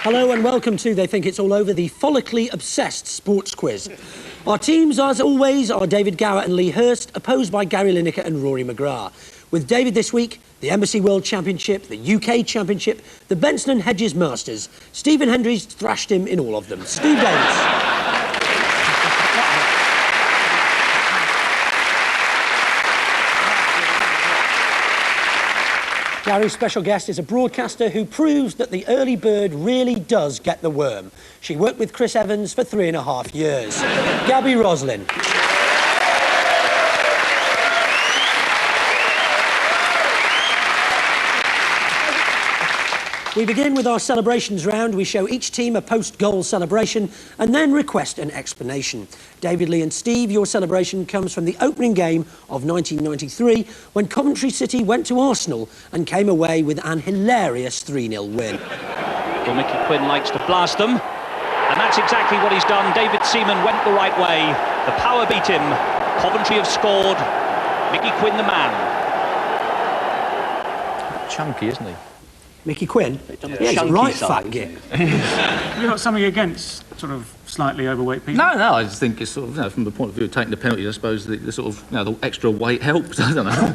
Hello and welcome to They Think It's All Over, the follically obsessed sports quiz. Our teams, as always, are David Gower and Lee Hurst, opposed by Gary Lineker and Rory McGrath. With David this week, the Embassy World Championship, the UK Championship, the Benson and Hedges Masters. Stephen Hendry's thrashed him in all of them. Steve Davis. Gary's special guest is a broadcaster who proves that the early bird really does get the worm. She worked with Chris Evans for 3.5 years. Gaby Roslin. We begin with our celebrations round. We show each team a post-goal celebration and then request an explanation. David, Lee and Steve, your celebration comes from the opening game of 1993 when Coventry City went to Arsenal and came away with an hilarious 3-0 win. Well, Mickey Quinn likes to blast them, and that's exactly what he's done. David Seaman went the right way. The power beat him. Coventry have scored. Mickey Quinn the man. Chunky, isn't he? Mickey Quinn? Yeah, he's a right fat git. Have you got something against sort of slightly overweight people? No, I just think it's sort of, from the point of view of taking the penalty, I suppose the sort of, the extra weight helps. I don't know.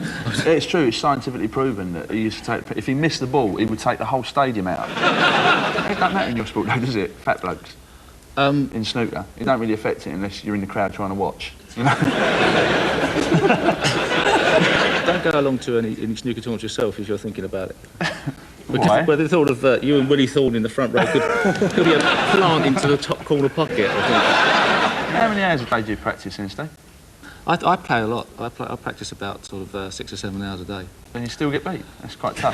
It's true, it's scientifically proven that he used to take, if he missed the ball, he would take the whole stadium out. It don't matter in your sport, though, does it? Fat blokes. In snooker, it don't really affect it unless you're in the crowd trying to watch. You know? Don't go along to any snooker tournaments yourself if you're thinking about it. Why? Well, the thought of you and Willie Thorne in the front row could be a plant into the top corner pocket, I think. How many hours a day do you practice in, Steve? I play a lot. I practice about sort of 6 or 7 hours a day. And you still get beat? That's quite tough.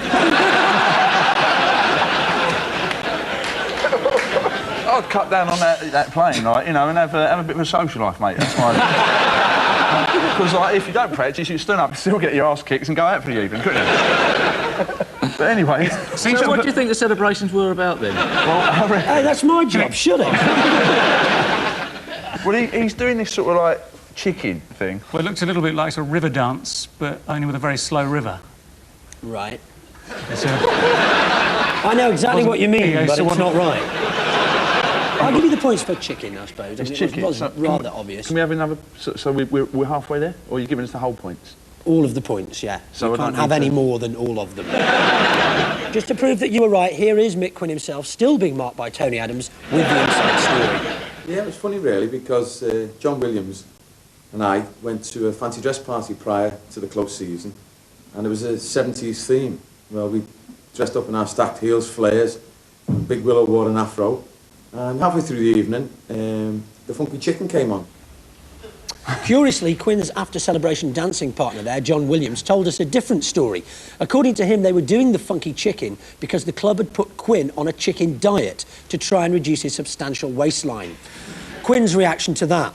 I'd cut down on that playing, right, you know, and have a bit of a social life, mate. That's why. Because, like, if you don't practice, you stand up and still get your arse kicked and go out for the evening, couldn't you? But anyway... So what do you think the celebrations were about, then? Well, hey, that's my job, shut it. Well, he's doing this sort of, like, chicken thing. Well, it looks a little bit like a river dance, but only with a very slow river. Right. So, I know exactly what you mean, yeah, but so it's not right. I'll give you the points for chicken, I suppose. It's I mean, chicken. It was rather obvious. Can we have another... So we're halfway there? Or are you giving us the whole points? All of the points, yeah. So we can't have any more than all of them. Just to prove that you were right, here is Mick Quinn himself, still being marked by Tony Adams, with the inside story. Yeah, it was funny, really, because John Williams and I went to a fancy dress party prior to the close season, and it was a 70s theme. Well, we dressed up in our stacked heels, flares, big willow wore an afro, and halfway through the evening, the funky chicken came on. Curiously, Quinn's after-celebration dancing partner there, John Williams, told us a different story. According to him, they were doing the funky chicken because the club had put Quinn on a chicken diet to try and reduce his substantial waistline. Quinn's reaction to that?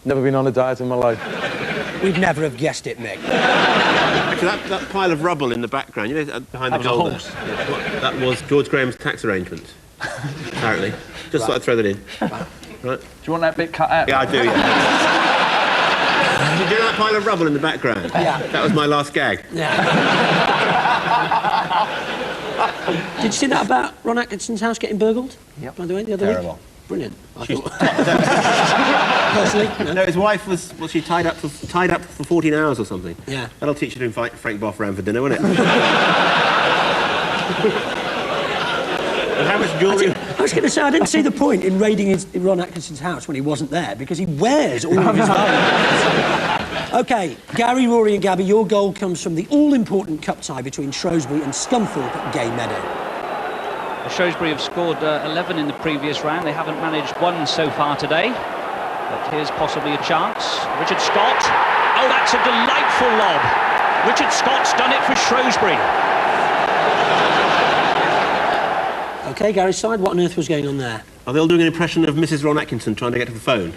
Never been on a diet in my life. We'd never have guessed it, Mick. Actually, that pile of rubble in the background, you know, behind the goal there, that was George Graham's tax arrangement, apparently. Just thought I'd throw that in. Right. Do you want that bit cut out? Yeah, I do, yeah. Did you know that pile of rubble in the background? Yeah. That was my last gag. Yeah. Did you see that about Ron Atkinson's house getting burgled? Yep. By the way, the other week? Brilliant. Personally, no, his wife was she tied up for 14 hours or something. Yeah. That'll teach you to invite Frank Boff round for dinner, won't it? And how much jewellery... I was going to say, I didn't see the point in raiding Ron Atkinson's house when he wasn't there, because he wears all of his valuables. OK, Gary, Rory and Gaby, your goal comes from the all-important cup tie between Shrewsbury and Scunthorpe at Gay Meadow. Well, Shrewsbury have scored 11 in the previous round. They haven't managed one so far today. But here's possibly a chance. Richard Scott. Oh, that's a delightful lob. Richard Scott's done it for Shrewsbury. OK, Gary's side, what on earth was going on there? Are they all doing an impression of Mrs. Ron Atkinson trying to get to the phone?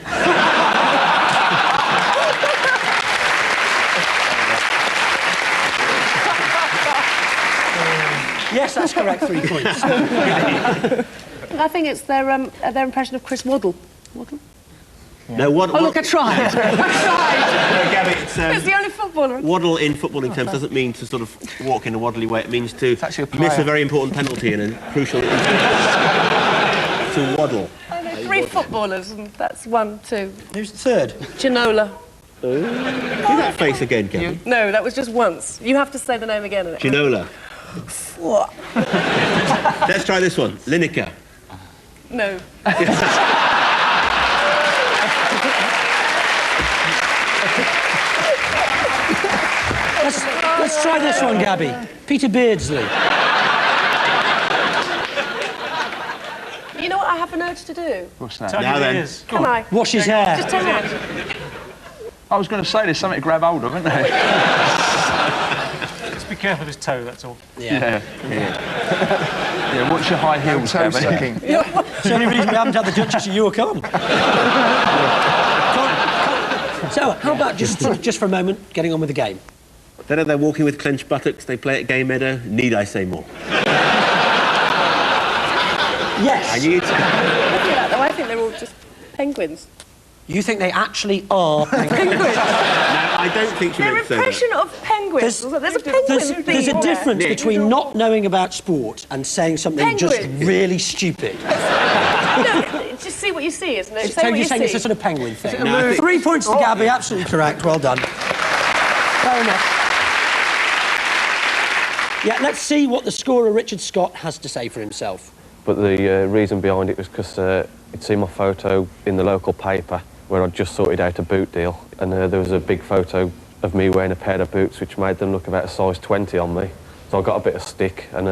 Yes, that's correct, 3 points. I think it's their impression of Chris Waddle. Waddle? Yeah. No, Waddle... Oh, look, I tried. I tried. No, Gaby, it's the only footballer. Waddle in footballing terms doesn't mean to sort of walk in a waddly way. It means to It's actually a miss player. a very important penalty in a crucial... to waddle. I know 3 footballers, and that's 1, 2. Who's the third? Ginola. Do that face again, Gaby. No, that was just once. You have to say the name again. Ginola. What? Let's try this one. Lineker. No. Let's try this one, Gaby. Peter Beardsley. You know what I have an urge to do? What's that? Tell Now you then. it is. Can I? Wash his hair. Just turn around. I was going to say there's something to grab hold of, isn't there? Just be careful of his toe, that's all. Yeah. Yeah, watch your high heels, Gaby. It's the only reason we haven't had the Duchess of York on. So, how about just for a moment, getting on with the game? Then they're walking with clenched buttocks, they play at Gay Meadow. Need I say more? Yes. I need to... Looking at that, though, I think they're all just penguins. You think they actually are penguins? No, I don't think she Their meant to say that. impression of penguins. There's a penguin There's a thing. difference between not knowing about sport and saying something just Penguins. really stupid. No, just see what you see, isn't it? Say So what you're you saying see. it's a sort of penguin thing? No, I think- 3 points to Gaby, absolutely correct. Well done. Fair enough. Yeah, let's see what the scorer Richard Scott has to say for himself. But the reason behind it was because he'd seen my photo in the local paper where I'd just sorted out a boot deal, and there was a big photo of me wearing a pair of boots which made them look about a size 20 on me. So I got a bit of stick, and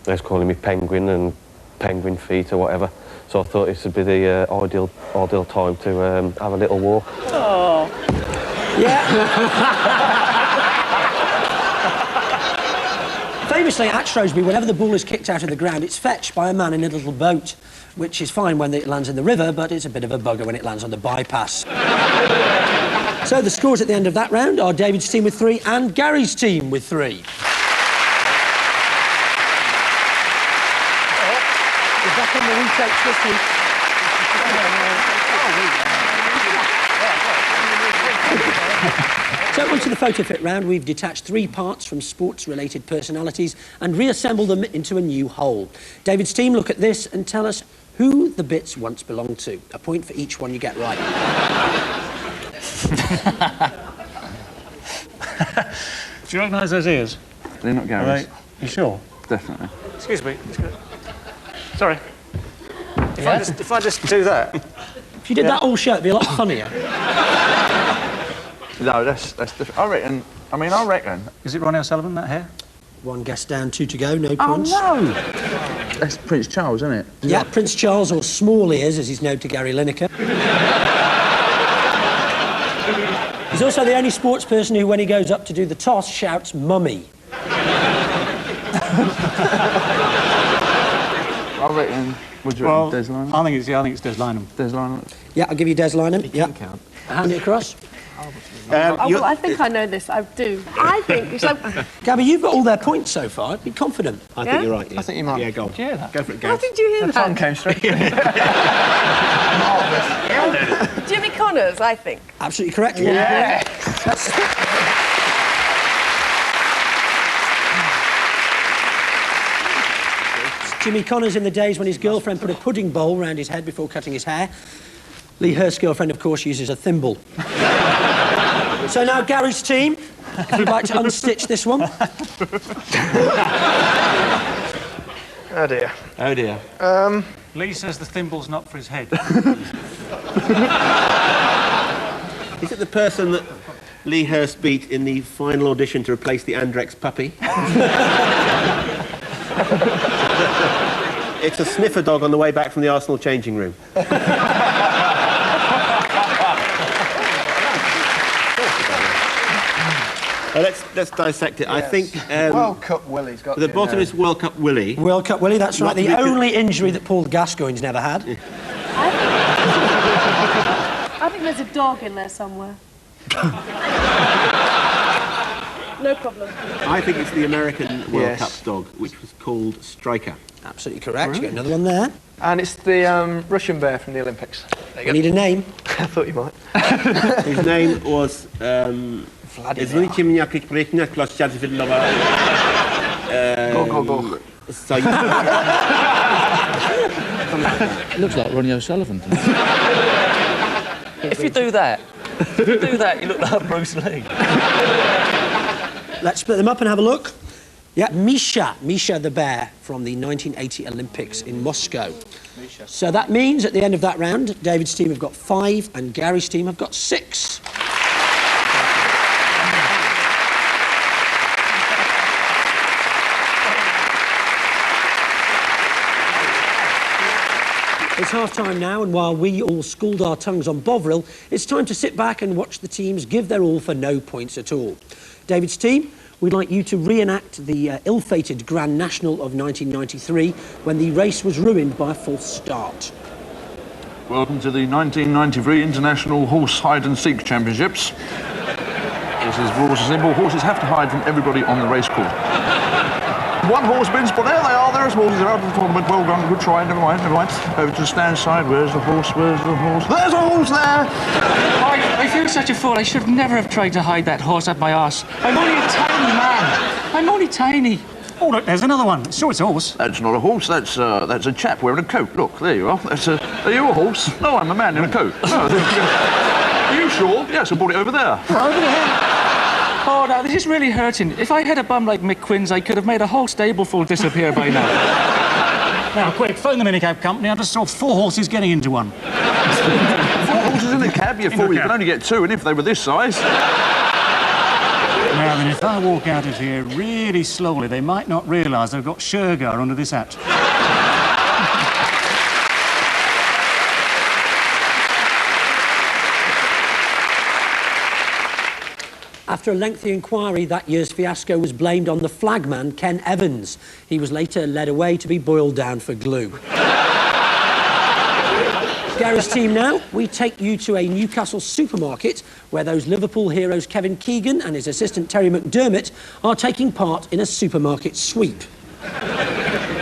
they was calling me penguin and penguin feet or whatever. So I thought this would be the ideal time to have a little walk. Oh. Yeah. Famously at Shrewsbury, whenever the ball is kicked out of the ground, it's fetched by a man in a little boat, which is fine when it lands in the river, but it's a bit of a bugger when it lands on the bypass. So the scores at the end of that round are David's team with 3 and Gary's team with 3. We're back on the retakes this week. So onto the photo fit round, we've detached 3 parts from sports-related personalities and reassembled them into a new whole. David's team look at this and tell us who the bits once belonged to. A point for each one you get right. Do you recognise those ears? They're not Are Gary's. they? You sure? Definitely. Excuse me. Sorry. If I just do that. If you did that all show, it'd be a lot funnier. No, that's different. I reckon. Is it Ronnie O'Sullivan, that hair? 1 guess down, 2 to go, no Oh points. no! That's Prince Charles, isn't it? Yeah, Prince Charles, or Small Ears, as he's known to Gary Lineker. He's also the only sports person who, when he goes up to do the toss, shouts, "Mummy." I reckon. What do you Well, reckon, Des Lynam? I think it's Des Lynam. Des Lynam. Yeah, I'll give you Des Lynam. Yeah. Hand it across. Well, I think I know this. I do. I think it's like. Gabby, you've got all their points so far. Be confident. I Yeah? think you're right. Yeah. I think you might. Yeah, go on. Yeah, that. Go for it, How Gav. did you hear The tongue that? came straight. Jimmy Connors, I think. Absolutely correct. Yeah. Jimmy Connors in the days when his girlfriend put a pudding bowl round his head before cutting his hair. Lee Hurst's girlfriend, of course, uses a thimble. So now Gary's team, if you'd like to unstitch this one. Oh dear. Oh dear. Lee says the thimble's not for his head. Is it the person that Lee Hurst beat in the final audition to replace the Andrex puppy? It's a sniffer dog on the way back from the Arsenal changing room. Let's dissect it. Yeah. I think World Cup Willie's got the bottom is World Cup Willie. World Cup Willie, that's right. Not The only injury that Paul Gascoigne's never had. I think there's a dog in there somewhere. No problem. I think it's the American World Yes. Cup dog, which was called Striker. Absolutely correct. You got another one there. And it's the Russian bear from the Olympics. We need a name. I thought you might. His name was. Vladimir. Go. So It looks like Ronnie O'Sullivan. If you do that, you look like Bruce Lee. Let's split them up and have a look. Yeah, Misha the bear from the 1980 Olympics in Moscow. So that means at the end of that round, David's team have got 5 and Gary's team have got 6. It's half-time now, and while we all schooled our tongues on Bovril, it's time to sit back and watch the teams give their all for no points at all. David's team, we'd like you to reenact the ill-fated Grand National of 1993, when the race was ruined by a false start. Welcome to the 1993 International Horse Hide-and-Seek Championships. This is rules are simple. Horses have to hide from everybody on the race course. One horse bins, but there they are. There's horses. They're out of the tournament. Well done. Good try. Never mind. Over to the stand side. Where's the horse? Where's the horse? There's a horse there! I feel such a fool. I should never have tried to hide that horse up my arse. I'm only a tiny man. I'm only tiny. Oh, look, there's another one. Sure, it's a horse. That's not a horse. That's a chap wearing a coat. Look, there you are. Are you a horse? No, I'm a man in a coat. No, are you sure? Yes, I brought it over there. Over there? Oh, now, this is really hurting. If I had a bum like Mick Quinn's, I could have made a whole stableful disappear by now. Now, quick, phone the minicab company. I just saw 4 horses getting into one. 4 horses in a cab? You fool, you can only get 2, and if they were this size... Now then, if I walk out of here really slowly, they might not realise I've got Shergar under this hat. After a lengthy inquiry, that year's fiasco was blamed on the flagman, Ken Evans. He was later led away to be boiled down for glue. Gary's team now, we take you to a Newcastle supermarket where those Liverpool heroes Kevin Keegan and his assistant Terry McDermott are taking part in a supermarket sweep.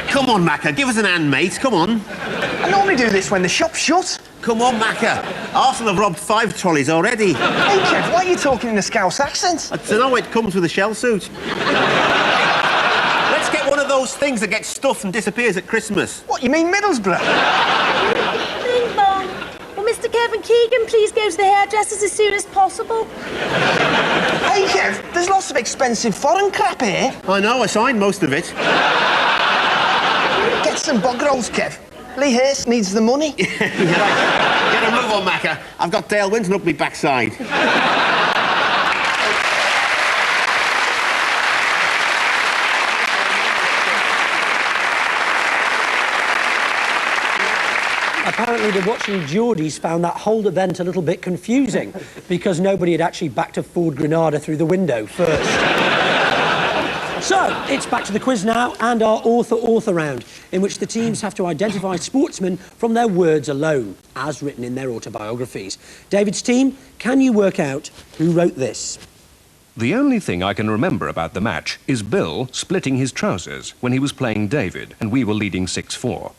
Come on, Macca, give us an hand, mate. Come on. I normally do this when the shop's shut. Come on, Macca. Arsenal have robbed 5 trolleys already. Hey, Kev, why are you talking in a Scouse accent? I don't know, it comes with a shell suit. Let's get one of those things that gets stuffed and disappears at Christmas. What, you mean Middlesbrough? Ding dong. Will Mr. Kevin Keegan please go to the hairdressers as soon as possible? Hey, Kev, there's lots of expensive foreign crap here. I know, I signed most of it. Get some bog rolls, Kev. Lee Hurst needs the money. Get a move on, Macca. I've got tailwinds and up my backside. Apparently, the watching Geordies found that whole event a little bit confusing because nobody had actually backed a Ford Granada through the window first. So, it's back to the quiz now and our author round, in which the teams have to identify sportsmen from their words alone, as written in their autobiographies. David's team, can you work out who wrote this? The only thing I can remember about the match is Bill splitting his trousers when he was playing David and we were leading 6-4.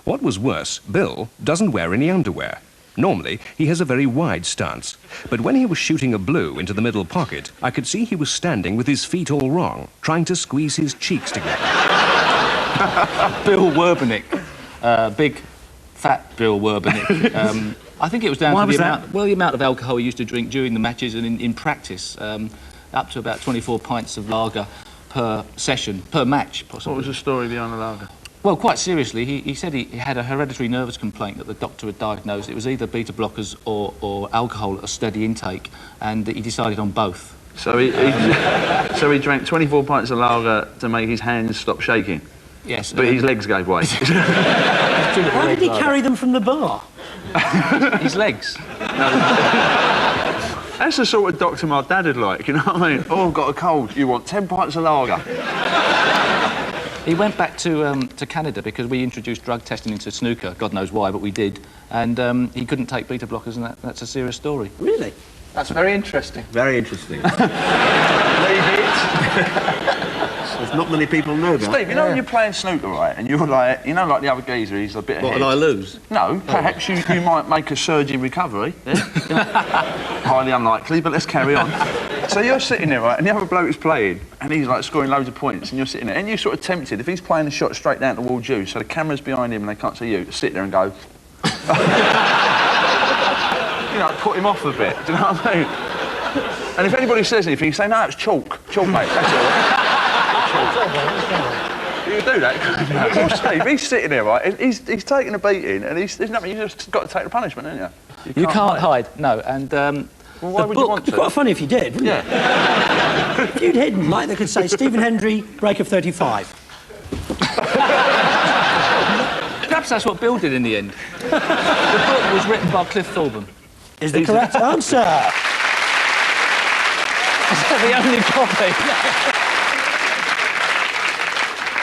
What was worse, Bill doesn't wear any underwear. Normally, he has a very wide stance, but when he was shooting a blue into the middle pocket, I could see he was standing with his feet all wrong, trying to squeeze his cheeks together. Bill Werbenick. Big, fat Bill Werbenick. I think it was down to the amount of alcohol he used to drink during the matches and in practice, up to about 24 pints of lager per session, per match, possibly. What was the story behind the lager? Well, quite seriously, he said he had a hereditary nervous complaint that the doctor had diagnosed. It was either beta blockers or alcohol at a steady intake, and he decided on both. So he drank 24 pints of lager to make his hands stop shaking? Yes. But his legs gave way. How did he carry them from the bar? His legs. That's the sort of doctor my dad would like, you know what I mean? Oh, I've got a cold. You want 10 pints of lager? He went back to Canada because we introduced drug testing into snooker. God knows why, but we did. And he couldn't take beta blockers, and that's a serious story. Really? That's very interesting. Very interesting. Leave it. There's not many people know that. Steve, you know when you're playing snooker, right, and you're like, you know, like the other geezer, he's a bit ahead. What, and I lose? No, perhaps you might make a surge in recovery. Yeah? Highly unlikely, but let's carry on. So you're sitting there, right, and the other bloke is playing, and he's like scoring loads of points, and you're sitting there, and you're sort of tempted, if he's playing a shot straight down towards you, so the camera's behind him and they can't see you, to sit there and go... you know, put him off a bit, do you know what I mean? And if anybody says anything, you say, no, it's chalk. Chalk, mate, that's all. You do that. Poor Steve, he's sitting there, right? He's taking a beating, and there's nothing, you just got to take the punishment, haven't you? You can't hide, no, and... well, why would you want to? It'd be quite funny if you did, wouldn't it? If you'd hidden, like they could say, Stephen Hendry, break of 35. Perhaps that's what Bill did in the end. The book was written by Cliff Thorburn. Is the correct answer. Is that the only copy?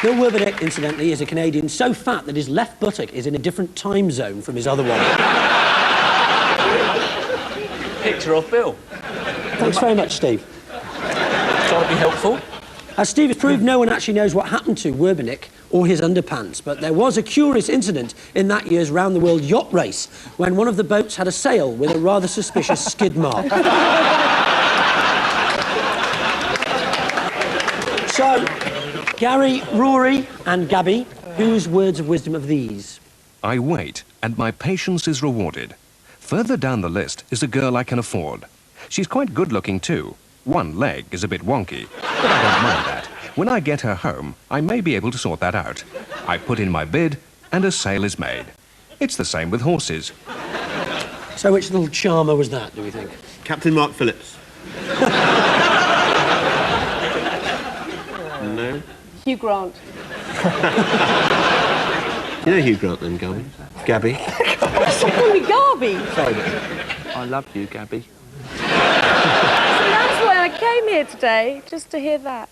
Bill Werbeneck, incidentally, is a Canadian so fat that his left buttock is in a different time zone from his other one. Picture of Bill. Thanks very much, Steve. Trying to be helpful. As Steve has proved, no one actually knows what happened to Werbeneck or his underpants, but there was a curious incident in that year's round-the-world yacht race when one of the boats had a sail with a rather suspicious skid mark. So, Gary, Rory and Gaby, whose words of wisdom are these? I wait, and my patience is rewarded. Further down the list is a girl I can afford. She's quite good-looking, too. One leg is a bit wonky, but I don't mind that. When I get her home, I may be able to sort that out. I put in my bid, and a sale is made. It's the same with horses. So which little charmer was that, do we think? Captain Mark Phillips. No? Hugh Grant. You know Hugh Grant then, Gaby? Gaby? Call me Gaby. Sorry, I love you, Gaby. So that's why I came here today, just to hear that.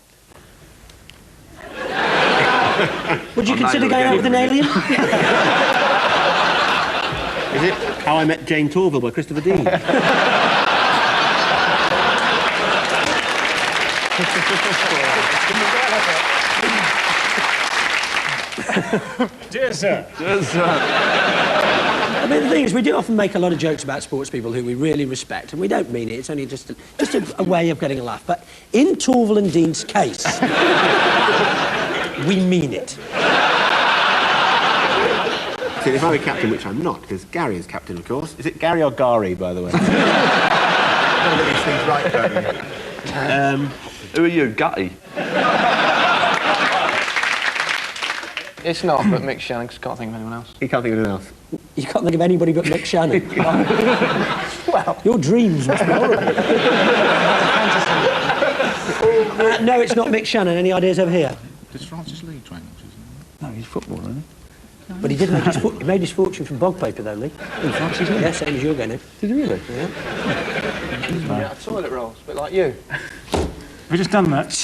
Would you consider going out with an alien? Is it How I Met Jane Torville by Christopher Dean? Cheers, sir. Cheers, sir. I mean, the thing is, we do often make a lot of jokes about sports people who we really respect, and we don't mean it. It's only just a way of getting a laugh. But in Torville and Dean's case, we mean it. See, if I were captain, which I'm not, because Gary is captain, of course. Is it Gary or Gary, by the way? Gotta get these things right, don't you? Who are you, Gutty? It's not, but Mick Shannon, 'cause I can't think of anyone else. He can't think of anyone else. You can't think of anybody but Mick Shannon. Well, your dreams must be horrible. No, it's not Mick Shannon. Any ideas over here? Does Francis Lee train horses? No, he's football, isn't he? But he did make he made his fortune from bog paper, though, Lee. Francis Lee? Yeah, same as you're going to. Did he really? Yeah. Yeah, toilet rolls, a bit like you. Have we just done that?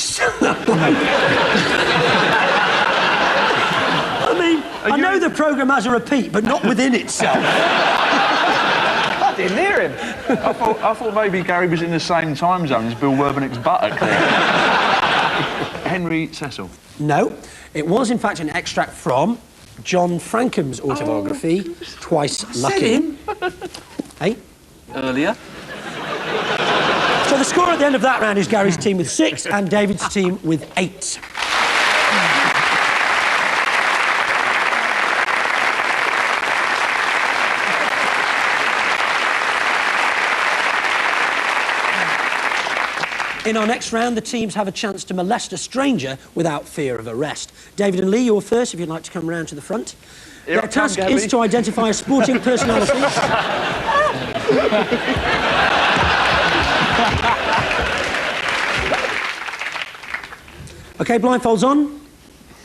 I know the programme has a repeat, but not within itself. I didn't hear him. I thought maybe Gary was in the same time zone as Bill Werbeneck's buttock there. Henry Cecil. No, it was in fact an extract from John Frankham's autobiography, Twice Lucky. Hey? Earlier. So the score at the end of that round is Gary's team with 6 and David's team with 8. In our next round, the teams have a chance to molest a stranger without fear of arrest. David and Lee, you're first, if you'd like to come round to the front. Their task is to identify a sporting personality. OK, blindfolds on.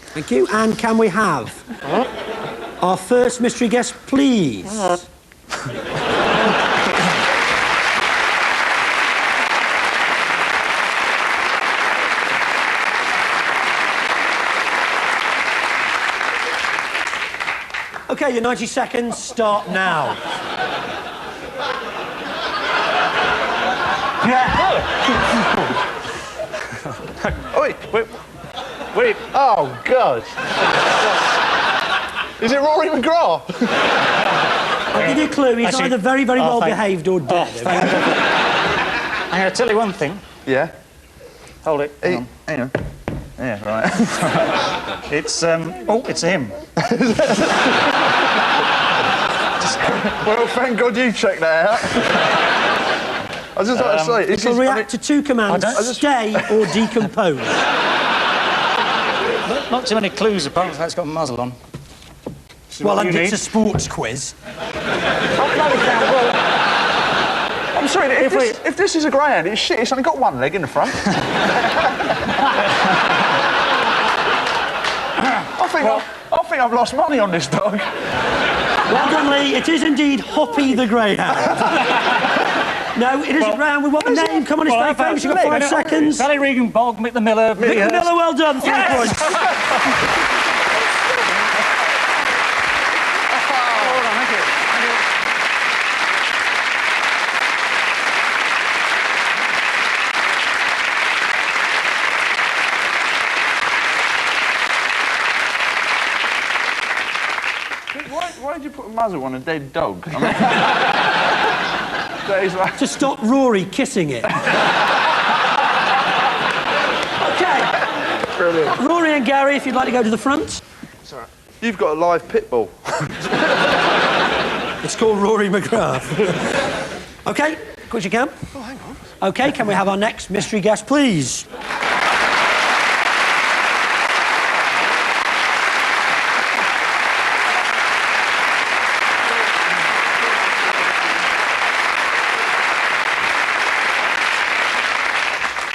Thank you. And can we have our first mystery guest, please? OK, your 90 seconds start now. Yeah. Oh, wait. Wait. Oh, God. Is it Rory McGraw? I'll give you a clue. He's either very, very well behaved or dead. I'm going to tell you one thing. Yeah? Hold it. Hang on. Yeah, right. It's, it's him. Well, thank God you checked that out. I was just about to say... It will react to two commands, stay or decompose. Not too many clues, apart from the fact it's got a muzzle on. Well, and it's a sports quiz. I'm sorry, if this is a greyhound, it's shit. It's only got one leg in the front. I think I've lost money on this dog. Well done, Lee. It is indeed Hoppy the Greyhound. No, it isn't round. We want the name. Come on, it's very famous. You've got 5 seconds. Sally Regan, Bog, Mick the Miller. Mick the Miller, well done. 3 points. Why did you put a muzzle on a dead dog? I mean, like... To stop Rory kissing it. OK. Brilliant. Rory and Gary, if you'd like to go to the front. Sorry. You've got a live pit bull. It's called Rory McGrath. OK, quick as you can. Oh, hang on. OK, can we have our next mystery guest, please?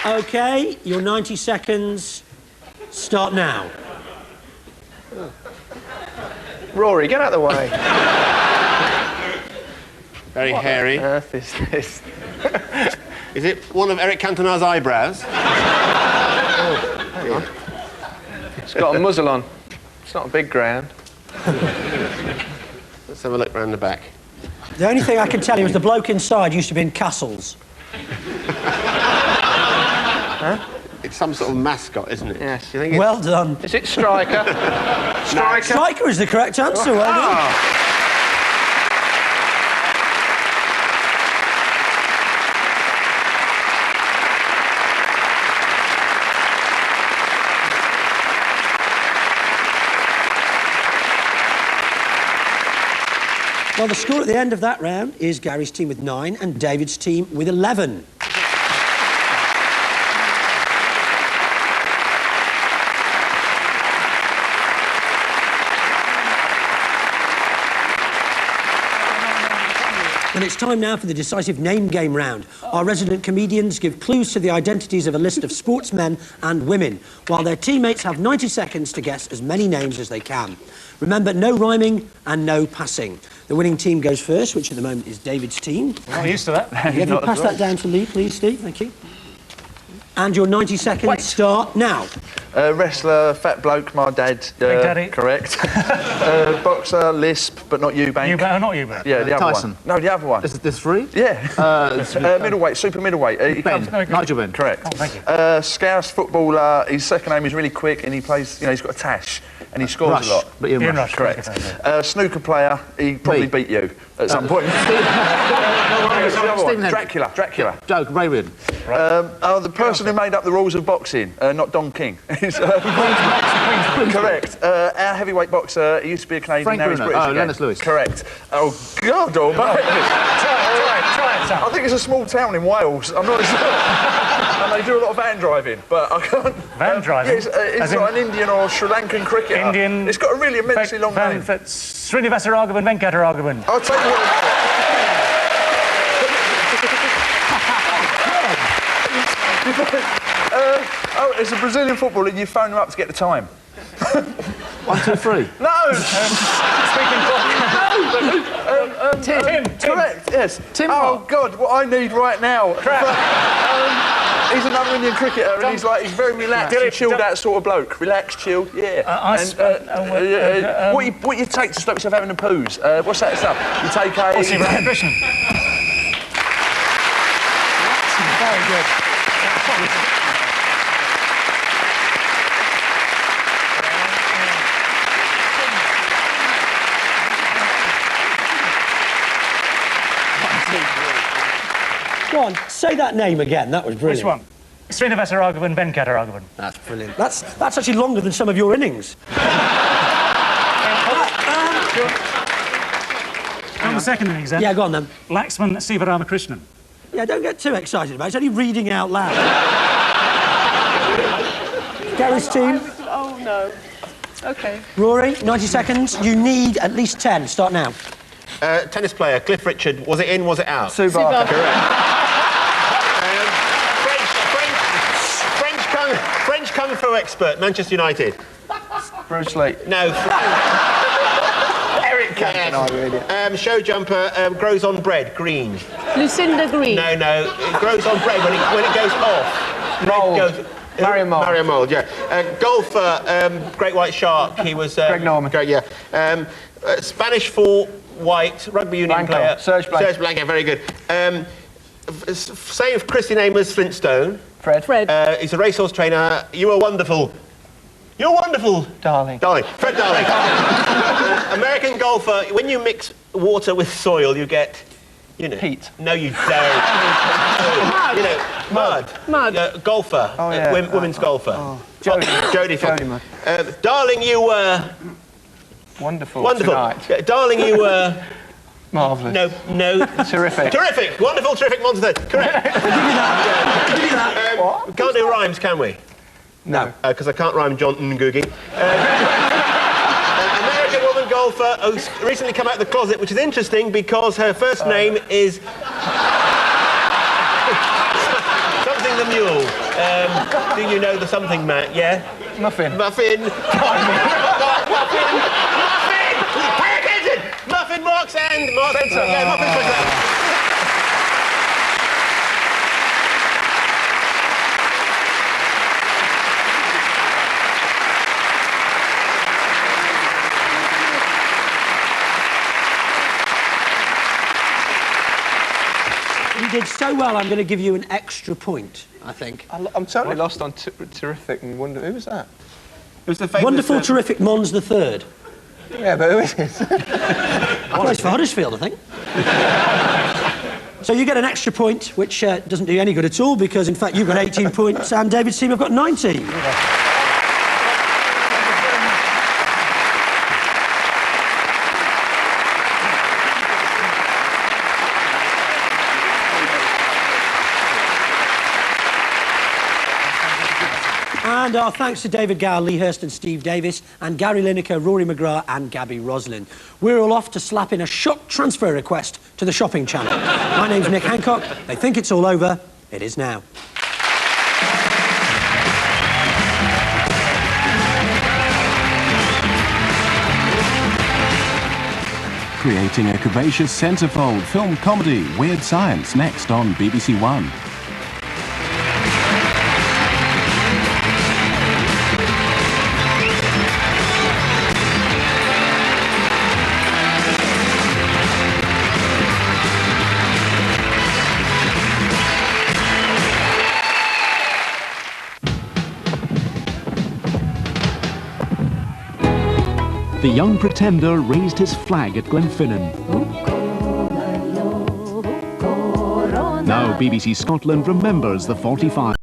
OK, your 90 seconds start now. Rory, get out of the way. Very hairy. What on earth is this? Is it one of Eric Cantona's eyebrows? Hang on. It's got a muzzle on. It's not a big greyhound. Let's have a look round the back. The only thing I can tell you is the bloke inside used to be in Castles. Huh? It's some sort of mascot, isn't it? Yes. You think well done. Is it Striker? Striker? Striker is the correct answer. Well done. Well, the score at the end of that round is Gary's team with 9 and David's team with 11. And it's time now for the decisive name game round. Our resident comedians give clues to the identities of a list of sportsmen and women, while their teammates have 90 seconds to guess as many names as they can. Remember, no rhyming and no passing. The winning team goes first, which at the moment is David's team. I'm not used to that. Yeah, can you pass that down to Lee, please, Steve? Thank you. And your 90 seconds start now. Wrestler, fat bloke, my dad. Big Daddy. Correct. Boxer, lisp, but not Eubank. Not Eubank. Yeah, the other Tyson. one. No, the other one. There's 3? Yeah. Middleweight, super middleweight. Nigel Benn. Correct. Oh, thank you. Scouse footballer, his second name is really quick and he plays, he's got a tash and he scores a lot. But Ian Rush. Correct. Snooker player, he probably beat you at some point. Dracula. Joke, Ray Reardon. The person who made up the rules of boxing, not Don King. Correct. Our heavyweight boxer, he used to be a Canadian, now he's British again. Lennox Lewis. Correct. Oh, God almighty. I think it's a small town in Wales. I'm not sure. And they do a lot of van driving, but I can't... Van driving? It's got an Indian or Sri Lankan cricketer. Indian... It's got a really immensely long name. Srinivasa Raghavan, Venkata Raghavan. I'll tell you what... It's a Brazilian footballer and you phone him up to get the time. 1, 2, 3. No! Tim. Correct, yes. Tim Oh, what? God, what I need right now. He's another Indian cricketer and he's very relaxed and chilled out sort of bloke. Relaxed, chilled, yeah. What you take to stop yourself having a poos? What's that stuff? You take a... Krishnan. Very good. Say that name again. That was brilliant. Which one? Srinivasaraghavan Venkataraghvan. That's brilliant. That's actually longer than some of your innings. On the second innings, then? Yeah, go on, then. Laxman Sivaramakrishnan. Yeah, don't get too excited about it. It's only reading out loud. Gary's team. Oh, no. OK. Rory, 90 seconds. You need at least 10. Start now. Tennis player, Cliff Richard. Was it in, was it out? Subar. Correct. French Kung Fu expert, Manchester United. Bruce Lee. No. Eric Cantona. Show jumper, grows on bread, green. Lucinda Green. No, it grows on bread when it goes off. Mould. Marion Mould. Marion Mould, yeah. Golfer, great white shark. He was... Greg Norman. Yeah. Spanish for white, rugby union Blanco. player. Serge Blanco. Serge Blanco, very good. Same Christian name as Flintstone. Fred. He's a racehorse trainer. You are wonderful. You're wonderful. Darling. Fred Darling. American golfer, when you mix water with soil, you get, you know... Heat. No, you don't. You know, mud. Golfer. Oh, yeah. Women's golfer. Jodie. Jodie Foster. Darling, you were... Wonderful. Wonderful. Tonight. Darling, you were... Marvellous. No. Terrific. Terrific. Wonderful, terrific, monster. Correct. Give me that. What? We can't do rhymes, can we? No. Because I can't rhyme John Ngugi. American woman golfer who's recently come out of the closet, which is interesting because her first name is... something the mule. Do you know the something, Matt? Yeah? Muffin. Muffin. Pay attention! Muffin, Marks and... Yeah, Muffin Spencer. You did so well, I'm going to give you an extra point, I think. I'm totally lost on terrific and wonderful. Who was that? It was the famous... Wonderful, terrific Mons the Third. Yeah, but who is it? Plays for Huddersfield, I think. So you get an extra point, which doesn't do you any good at all, because, in fact, you've got 18 points and David's team have got 19. And our thanks to David Gower, Lee Hurst and Steve Davis, and Gary Lineker, Rory McGrath and Gaby Roslin. We're all off to slap in a shock transfer request to the Shopping Channel. My name's Nick Hancock. They think it's all over. It is now. Creating a curvaceous centrefold film comedy, Weird Science, next on BBC One. The young pretender raised his flag at Glenfinnan. Now BBC Scotland remembers the 45.